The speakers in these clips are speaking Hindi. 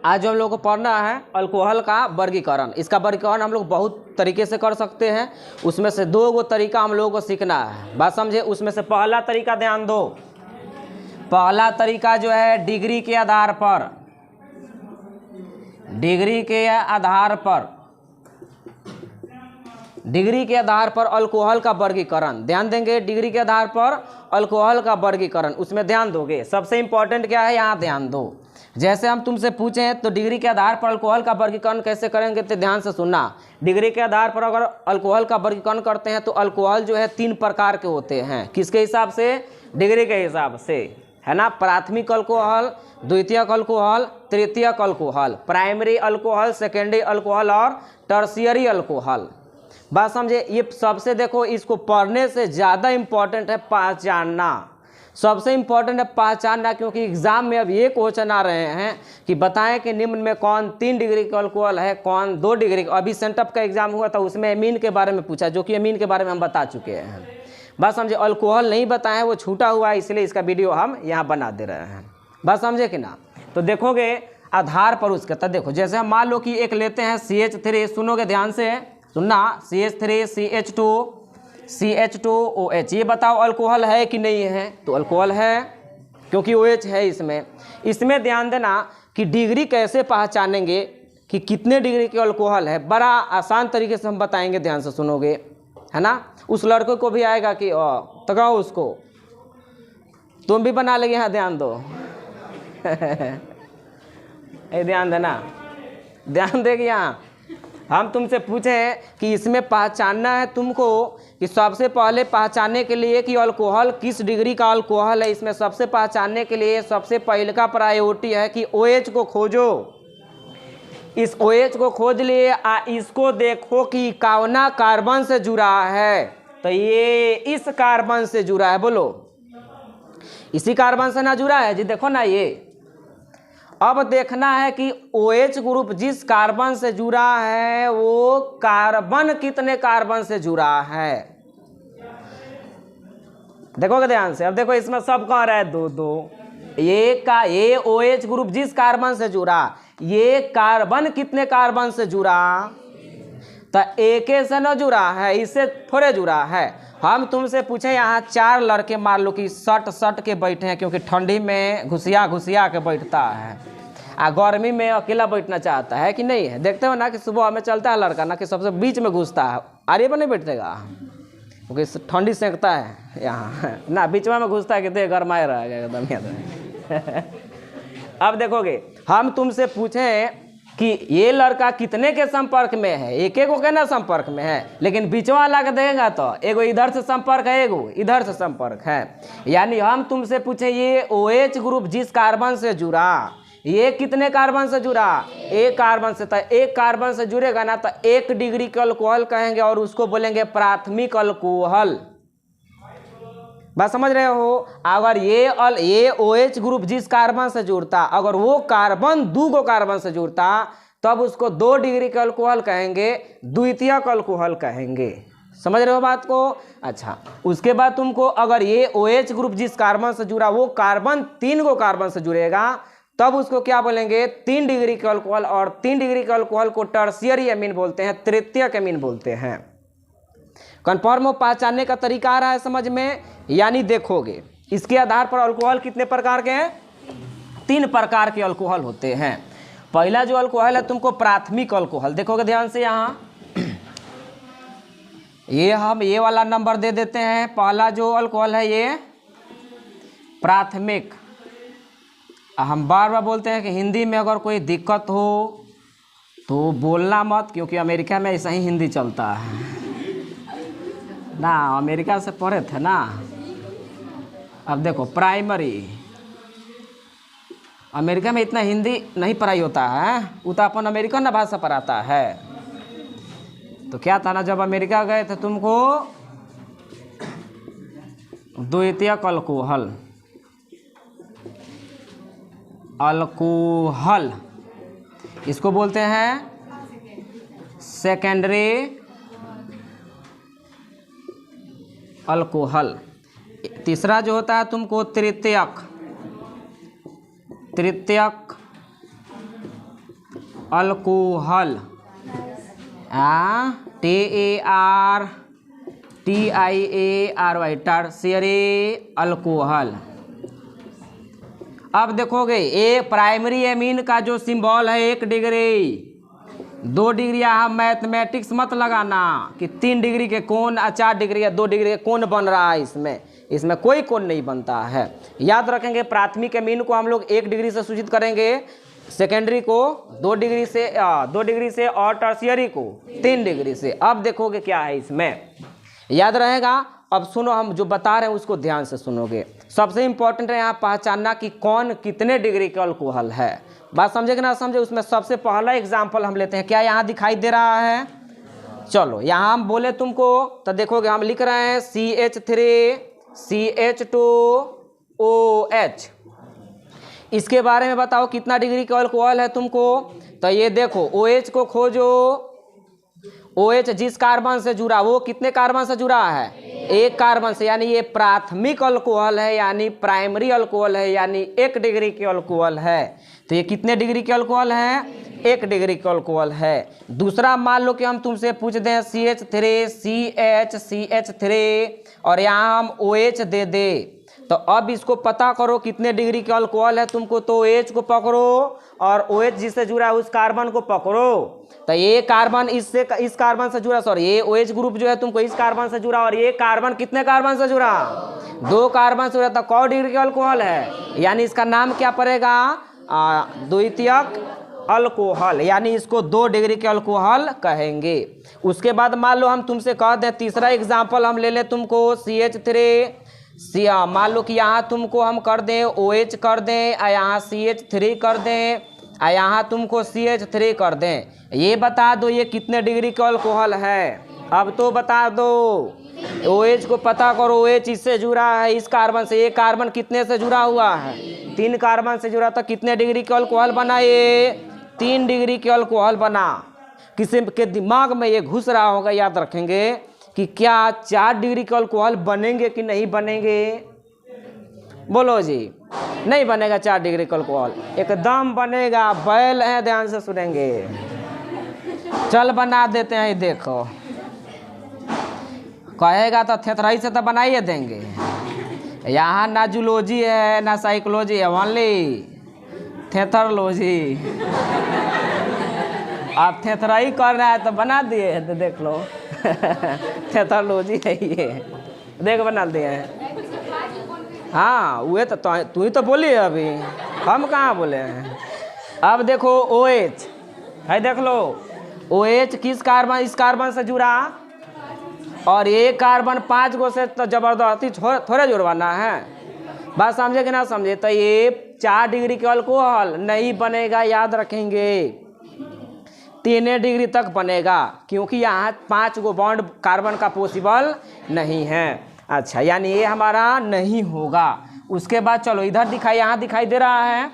आज जो हम लोग को पढ़ना है अल्कोहल का वर्गीकरण। इसका वर्गीकरण हम लोग बहुत तरीके से कर सकते हैं, उसमें से 2 तरीका हम लोगों को सीखना है। बात समझे? उसमें से पहला तरीका ध्यान दो, पहला तरीका जो है डिग्री के आधार पर, डिग्री के आधार पर, डिग्री के आधार पर अल्कोहल का वर्गीकरण। ध्यान देंगे, डिग्री के आधार पर अल्कोहल का वर्गीकरण, उसमें ध्यान दोगे। सबसे इंपॉर्टेंट क्या है यहाँ ध्यान दो। जैसे हम तुमसे पूछें तो डिग्री के आधार पर अल्कोहल का वर्गीकरण कैसे करेंगे, तो ध्यान से सुनना। डिग्री के आधार पर अगर अल्कोहल का वर्गीकरण करते हैं तो अल्कोहल जो है 3 प्रकार के होते हैं। किसके हिसाब से? डिग्री के हिसाब से, है ना। प्राथमिक अल्कोहल, द्वितीयक अल्कोहल, तृतीयक alcohol, primary alcohol, secondary alcohol और टर्शियरी अल्कोहल। बात समझे? ये सबसे देखो, इसको पढ़ने से ज़्यादा इम्पॉर्टेंट है पहचानना। सबसे इम्पॉर्टेंट है पहचानना, क्योंकि एग्जाम में अब ये क्वेश्चन आ रहे हैं कि बताएं कि निम्न में कौन 3 डिग्री का अल्कोहल है, कौन 2 डिग्री। अभी सेंटअप का एग्जाम हुआ था, उसमें अमीन के बारे में पूछा, जो कि अमीन के बारे में हम बता चुके हैं। बात समझे? अल्कोहल नहीं बताएं, वो छूटा हुआ है, इसलिए इसका वीडियो हम यहाँ बना दे रहे हैं। बात समझे कि ना? तो देखोगे आधार पर उसके, तो देखो जैसे हम मान लो कि एक लेते हैं CH3, सुनोगे ध्यान से सुनना, CH3 CH2 CH2OH। ये बताओ अल्कोहल है कि नहीं है? तो अल्कोहल है, क्योंकि OH है इसमें। इसमें ध्यान देना कि डिग्री कैसे पहचानेंगे कि कितने डिग्री के अल्कोहल है। बड़ा आसान तरीके से हम बताएंगे, ध्यान से सुनोगे, है ना। उस लड़के को भी आएगा कि तगाओ उसको, तुम भी बना लेंगे। हाँ ध्यान दो ध्यान देना, ध्यान देगी। यहाँ हम तुमसे पूछें कि इसमें पहचानना है तुमको कि सबसे पहले पहचानने के लिए कि अल्कोहल किस डिग्री का अल्कोहल है, इसमें सबसे पहचानने के लिए सबसे पहले का प्रायोरिटी है कि OH को खोजो। इस OH को खोज लिए, इसको देखो कि कौना कार्बन से जुड़ा है। तो ये इस कार्बन से जुड़ा है, बोलो इसी कार्बन से ना जुड़ा है जी। देखो ना, ये अब देखना है कि OH ग्रुप जिस कार्बन से जुड़ा है वो कार्बन कितने कार्बन से जुड़ा है। देखोगे ध्यान से। अब देखो इसमें सब कह रहा है 2-2। ये OH ग्रुप जिस कार्बन से जुड़ा, ये कार्बन कितने कार्बन से जुड़ा? तो एक से न जुड़ा है, इससे थोड़े जुड़ा है। हम तुमसे पूछे यहाँ 4 लड़के मान लो कि सट के बैठे हैं, क्योंकि ठंडी में घुसिया के बैठता है, गर्मी में अकेला बैठना चाहता है कि नहीं है। देखते हो ना कि सुबह में चलता है लड़का ना, कि सबसे बीच में घुसता है, आरे पर नहीं बैठेगा, क्योंकि ठंडी सेंकता है यहाँ ना, बीच में घुसता है कि देह गरमाए रहेगा एकदम। अब देखोगे हम तुमसे पूछें कि ये लड़का कितने के संपर्क में है, एक को कहना संपर्क में है, लेकिन बीचवा वाला के देगा तो एगो इधर से संपर्क है, एगो इधर से संपर्क है। यानी हम तुमसे पूछे ये OH ग्रुप जिस कार्बन से जुड़ा, ये कितने कार्बन से जुड़ा? 1 कार्बन से। तो 1 कार्बन से जुड़ेगा ना, तो 1 डिग्री का अल्कोहल कहेंगे और उसको बोलेंगे प्राथमिक अल्कोहल। बात समझ रहे हो? अगर ये OH ग्रुप जिस कार्बन से जुड़ता, अगर वो कार्बन 2 कार्बन से जुड़ता, तब उसको 2 डिग्री का अल्कोहल कहेंगे, द्वितीयक अल्कोहल कहेंगे। समझ रहे हो बात को? अच्छा, उसके बाद तुमको अगर ये OH ग्रुप जिस कार्बन से जुड़ा वो कार्बन 3 कार्बन से जुड़ेगा, तब उसको क्या बोलेंगे? 3 डिग्री का अल्कोहल। और 3 डिग्री का अल्कोहल को टर्शियरी अमीन बोलते हैं, तृतीयक अमीन बोलते हैं। कन्फर्म हो? पहचानने का तरीका आ रहा है समझ में? यानी देखोगे इसके आधार पर अल्कोहल कितने प्रकार के हैं? 3 प्रकार के अल्कोहल होते हैं। पहला जो अल्कोहल है तुमको प्राथमिक अल्कोहल, देखोगे ध्यान से यहाँ, ये हम ये वाला नंबर दे देते हैं। पहला जो अल्कोहल है ये प्राथमिक। हम बार बार बोलते हैं कि हिंदी में अगर कोई दिक्कत हो तो बोलना मत, क्योंकि अमेरिका में ऐसा ही हिंदी चलता है ना, अमेरिका से पढ़े थे ना। अब देखो प्राइमरी, अमेरिका में इतना हिंदी नहीं पढ़ाई होता है, वो तो अपन अमेरिकन ना भाषा पढ़ाता है। तो क्या था ना, जब अमेरिका गए थे तुमको द्वितीयक अल्कोहल, अल्कोहल इसको बोलते हैं सेकेंडरी अल्कोहल। तीसरा जो होता है तुमको तृतीयक, तृतीयक अल्कोहल, TARTIARY, टर्शियरी अल्कोहल। अब देखोगे ये प्राइमरी एमीन का जो सिंबल है 1 डिग्री, 2 डिग्री, यहाँ मैथमेटिक्स मत लगाना कि 3 डिग्री के कोण, 4 डिग्री या 2 डिग्री के कोण बन रहा है। इसमें कोई कोण नहीं बनता है। याद रखेंगे प्राथमिक एमीन को हम लोग 1 डिग्री से सूचित करेंगे, सेकेंडरी को 2 डिग्री से और टर्शियरी को 3 डिग्री से। अब देखोगे क्या है इसमें, याद रहेगा। अब सुनो, हम जो बता रहे हैं उसको ध्यान से सुनोगे। सबसे इंपॉर्टेंट है यहाँ पहचानना कि कौन कितने डिग्री का अल्कोहल है। बात समझे कि ना समझे। उसमें सबसे पहला एग्जाम्पल हम लेते हैं। क्या यहाँ दिखाई दे रहा है? चलो यहाँ हम बोले तुमको तो देखोगे हम लिख रहे हैं CH3CH2OH। इसके बारे में बताओ कितना डिग्री का अल्कोहल है तुमको। तो ये देखो OH को खोजो। OH जिस कार्बन से जुड़ा वो कितने कार्बन से जुड़ा है? 1 कार्बन से, यानी ये प्राथमिक अल्कोहल है, यानी प्राइमरी अल्कोहल है, यानी 1 डिग्री के अल्कोहल है। तो ये कितने डिग्री के अल्कोहल है? 1 डिग्री के अल्कोहल है। दूसरा मान लो कि हम तुमसे पूछ दें CH3 और यहाँ हम OH दे दे, तो अब इसको पता करो कितने डिग्री के अल्कोहल है तुमको। तो OH को पकड़ो और OH जिससे जुड़ा है उस कार्बन को पकड़ो। तो ये कार्बन इस कार्बन से जुड़ा, सॉरी ये OH ग्रुप जो है तुमको इस कार्बन से जुड़ा, और ये कार्बन कितने कार्बन से जुड़ा? 2 कार्बन से जुड़ा। तो कौ डिग्री का अल्कोहल है? यानी इसका नाम क्या पड़ेगा? द्वितीयक अल्कोहल, यानी इसको 2 डिग्री के अल्कोहल कहेंगे। उसके बाद मान लो हम तुमसे कह दें, तीसरा एग्जाम्पल हम ले लें तुमको CH3, मान लो कि यहाँ तुमको हम कर दें OH कर दें, यहाँ CH3 कर दें, यहाँ तुमको CH3 कर दें। ये बता दो ये कितने डिग्री का अल्कोहल है? अब तो बता दो। OH को पता करो, OH इससे जुड़ा है इस कार्बन से। ये कार्बन कितने से जुड़ा हुआ है? 3 कार्बन से जुड़ा। तो कितने डिग्री का अल्कोहल बना? ये 3 डिग्री के अल्कोहल बना। किसी के दिमाग में ये घुस रहा होगा, याद रखेंगे कि क्या 4 डिग्री के अल्कोहल बनेंगे कि नहीं बनेंगे? बोलो जी। नहीं बनेगा 4 डिग्री का अल्कोहल, एकदम बनेगा। बैल है, ध्यान से सुनेंगे। चल बना देते हैं, देखो कहेगा तो थेथराई से तो बना ही देंगे। यहाँ ना जूलॉजी है ना साइकोलॉजी है, ओनली थेथरलॉजी। आप थेथराई कर रहा है तो बना दिए है, तो देख लो थेथरलॉजी है ये, देख बना दिए हैं। हाँ वो तो तू ही तो बोली है अभी, हम कहाँ बोले हैं। अब देखो OH है, देख लो OH किस कार्बन, इस कार्बन से जुड़ा, और ये कार्बन 5 गो से तो जबरदस्ती थोड़े जुड़वाना है। बात समझे कि ना समझे। तो ये 4 डिग्री के अल्कोहल नहीं बनेगा, याद रखेंगे। 3 डिग्री तक बनेगा, क्योंकि यहाँ 5 गो बॉन्ड कार्बन का पॉसिबल नहीं है। अच्छा, यानी ये हमारा नहीं होगा। उसके बाद चलो इधर दिखाई, यहाँ दिखाई दे रहा है।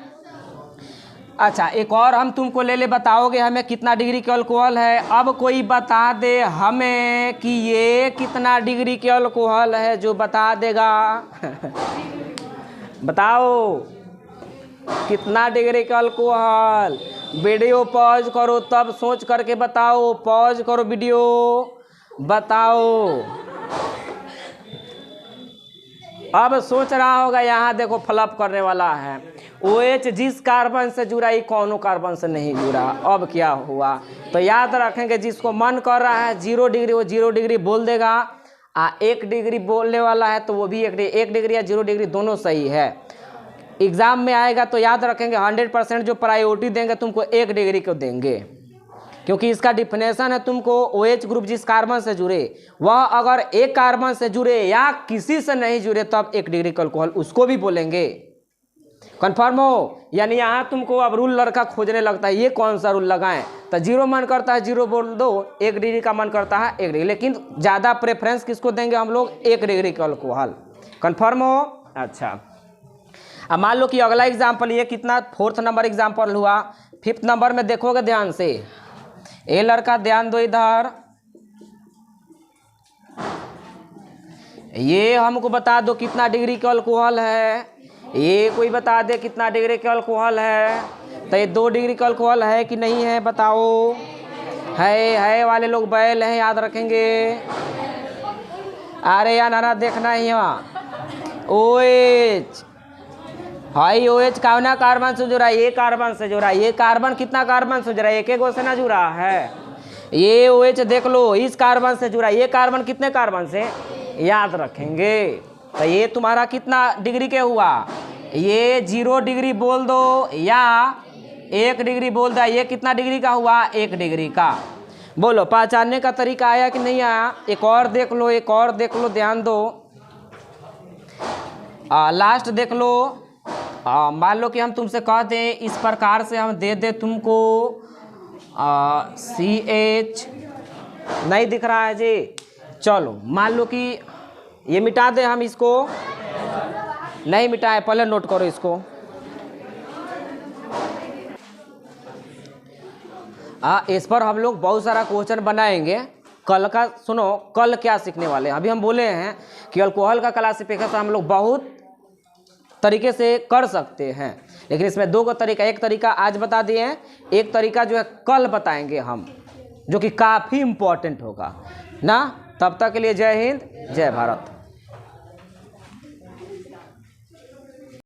अच्छा, एक और हम तुमको ले बताओगे हमें कितना डिग्री के अल्कोहल है। अब कोई बता दे हमें कि ये कितना डिग्री के अल्कोहल है, जो बता देगा बताओ कितना डिग्री का अल्कोहल। वीडियो पॉज करो, तब सोच करके बताओ। पॉज करो वीडियो, बताओ। अब सोच रहा होगा, यहाँ देखो फ्लप करने वाला है। OH जिस कार्बन से जुड़ा, ये कौनों कार्बन से नहीं जुड़ा। अब क्या हुआ? तो याद रखेंगे, जिसको मन कर रहा है 0 डिग्री, वो 0 डिग्री बोल देगा। 1 डिग्री बोलने वाला है तो वो भी 1 डिग्री या 0 डिग्री दोनों सही है। एग्जाम में आएगा तो याद रखेंगे 100% जो प्रायोरिटी देंगे तुमको 1 डिग्री को देंगे, क्योंकि इसका डिफिनेशन है तुमको OH ग्रुप जिस कार्बन से जुड़े, वह अगर 1 कार्बन से जुड़े या किसी से नहीं जुड़े तब 1 डिग्री का अल्कोहल, उसको भी बोलेंगे। कन्फर्म हो? यानी यहाँ तुमको अब रूल लड़का खोजने लगता है, ये कौन सा रूल लगाएं। तो 0 मन करता है 0 बोल दो, 1 डिग्री का मन करता है 1 डिग्री, लेकिन ज़्यादा प्रेफरेंस किसको देंगे हम लोग? 1 डिग्री का अल्कोहल। कन्फर्म हो? अच्छा, अब मान लो कि अगला एग्जाम्पल, ये कितना 4th नंबर एग्जाम्पल हुआ। 5th नंबर में देखोगे ध्यान से, ए लड़का ध्यान दो इधर। ये हमको बता दो कितना डिग्री का अल्कोहल है। ये कोई बता दे कितना डिग्री का अल्कोहल है। तो ये 2 डिग्री का अल्कोहल है कि नहीं है बताओ। है वाले लोग बैल हैं, याद रखेंगे। अरे यार नारा देखना ही वहाँ OH, हाई OH कौना कार्बन से जुड़ा, ये कार्बन से जुड़ा। ये कार्बन कितना कार्बन से जुड़ा, एक गो से ना जुड़ा है। ये OH देख लो इस कार्बन से जुड़ा, ये कार्बन कितने कार्बन से, याद रखेंगे। तो ये तुम्हारा कितना डिग्री के हुआ, ये 0 डिग्री बोल दो या 1 डिग्री बोल दो। ये कितना डिग्री का हुआ, 1 डिग्री का। बोलो पहचानने का तरीका आया कि नहीं आया। एक और देख लो, एक और देख लो, ध्यान दो। लास्ट देख लो। मान लो कि हम तुमसे कहते हैं इस प्रकार से हम दे दे तुमको CH, नहीं दिख रहा है जी। चलो मान लो कि ये मिटा दे हम इसको, नहीं मिटाए, पहले नोट करो इसको। इस पर हम लोग बहुत सारा क्वेश्चन बनाएंगे कल का। सुनो कल क्या सीखने वाले हैं। अभी हम बोले हैं कि अल्कोहल का क्लासिफिकेशन हम लोग बहुत तरीके से कर सकते हैं, लेकिन इसमें 2 तरीका, एक तरीका आज बता दिए हैं, एक तरीका जो है कल बताएंगे हम, जो कि काफ़ी इम्पोर्टेंट होगा ना। तब तक के लिए जय हिंद, जय भारत।